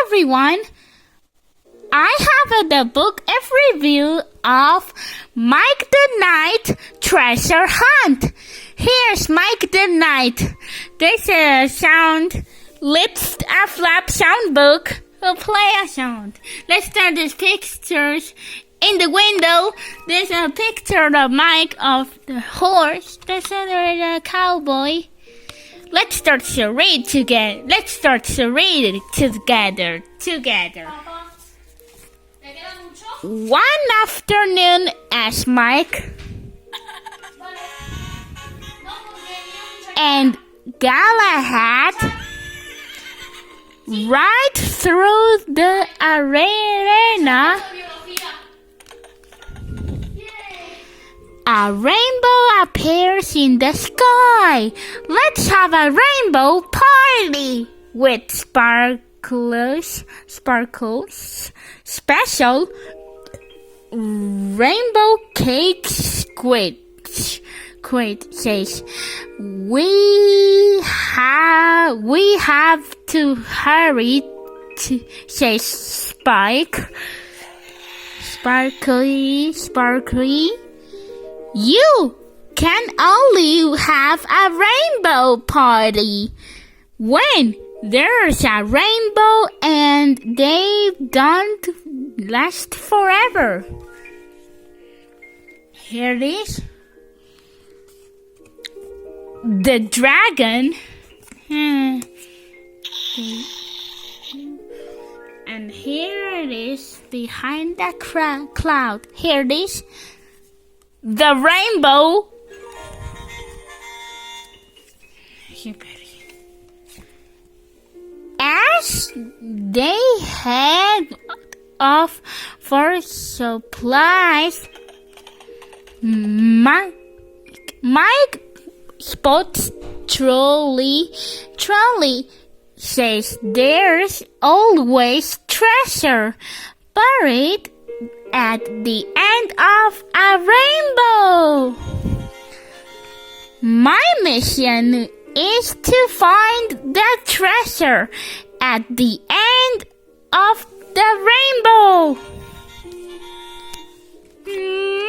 everyone! I have the book of review of Mike the Knight Treasure Hunt. Here's Mike the Knight. This is a flap sound book. We'll play a sound. Let's start these pictures. In the window, there's a picture of Mike of the horse. There's a cowboy. Let's start to read together. One afternoon, as Mike and Galahad right through the arena, a rainbow appears in the sky. Let's have a rainbow party with sparkles, special rainbow cake squid says, we have to hurry, says Sparkly. You can only have a rainbow party when there's a rainbow and they don't last forever. Here it is. The dragon. And here it is behind the cloud. Here it is. The rainbow. As they head off for supplies, Mike spots trolley says there's always treasure buried at the end of a rainbow. My mission is to find the treasure at the end of the rainbow.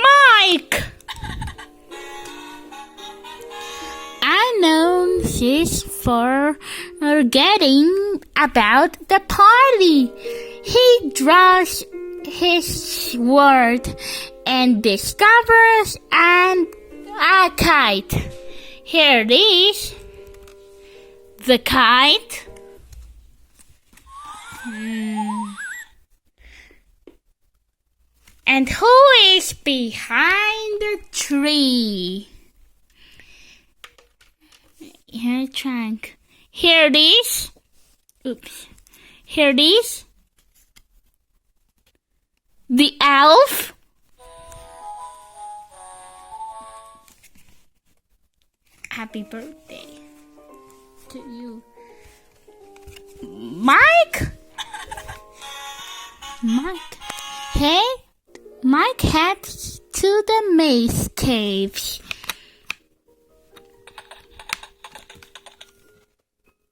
Mike! I know she's forgetting about the party. He draws his sword and discovers a kite. Here it is. The kite. And who is behind the tree? Here, trunk. Here it is. Oops. Here it is. The elf. Happy birthday to you. Mike. Hey, Mike heads to the maze caves.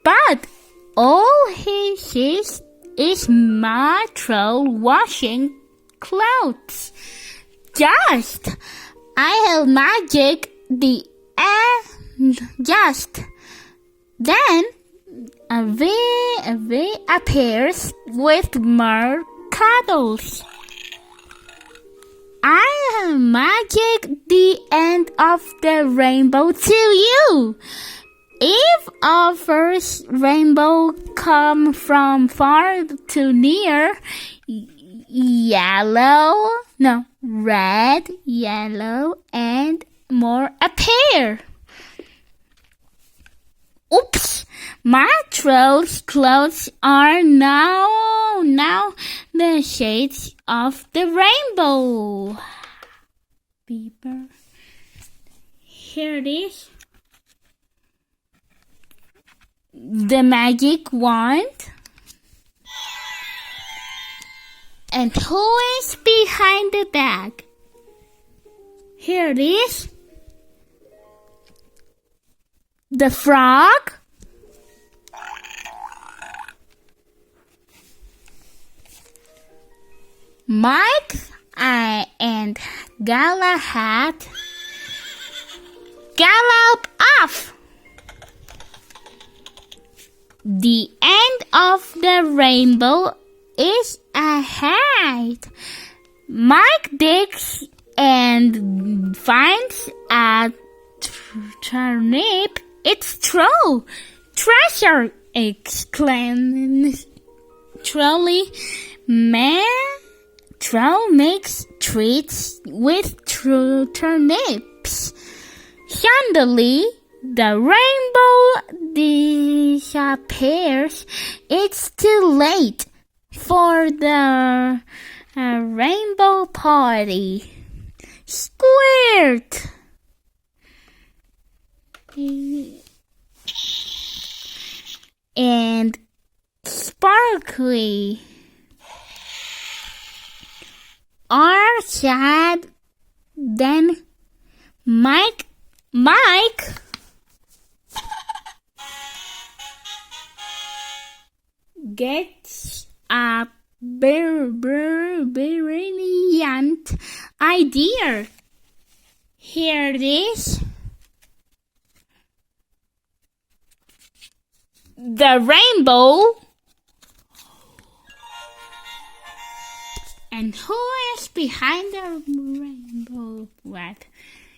But all he sees is my troll washing clothes. I'll magic the end. Then a V appears with more cuddles. I'll magic the end of the rainbow to you. If our first rainbow come from far to near, red, yellow, and more appear. Oops! My troll's clothes are now the shades of the rainbow. Beeper. Here it is. The magic wand. And who is behind the bag? Here it is. The frog. Mike and Galahad gallop off. The end of the rainbow is ahead. Mike digs and finds a turnip. It's true. Treasure! Exclaims Trolley. Troll makes treats with turnips. Suddenly, the rainbow disappears. It's too late for the rainbow party. Squirt! And sparkly are sad. Then Mike gets a brilliant idea. Here it is. The rainbow. And who is behind the rainbow? What?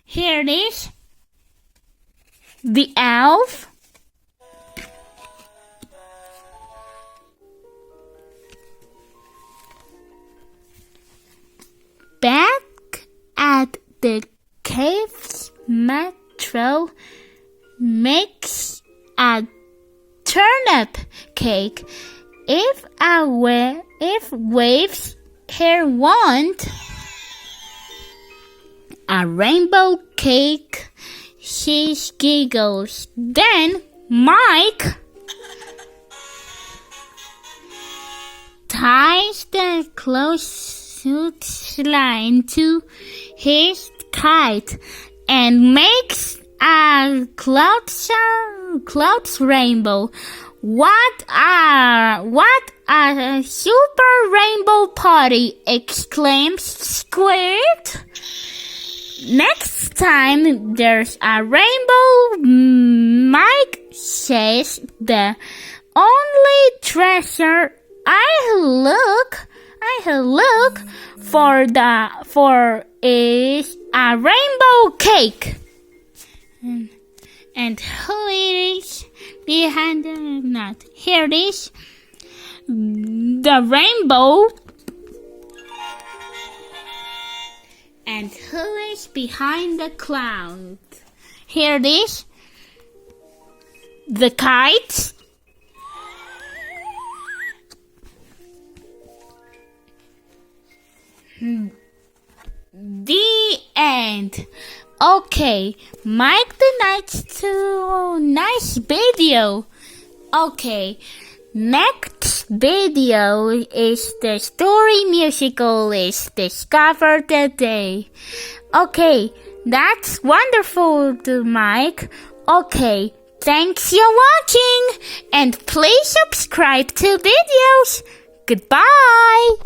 Here it is. The elf. Back at the cave's metro makes a turnip cake. If waves here want a rainbow cake, she giggles. Then Mike ties the clothesline to his kite and makes a clouds rainbow. What a super rainbow party! Exclaims Squirt. Next time there's a rainbow, Mike says, the only treasure I look for is a rainbow cake. And who is behind the nut? Here it is. The rainbow. And who is behind the cloud? Here it is. The kite. The end. Okay, Mike the Knight's too nice video. Okay, next video is the story musical is Discover the Day. Okay, that's wonderful, Mike. Okay, thanks for watching and please subscribe to videos. Goodbye.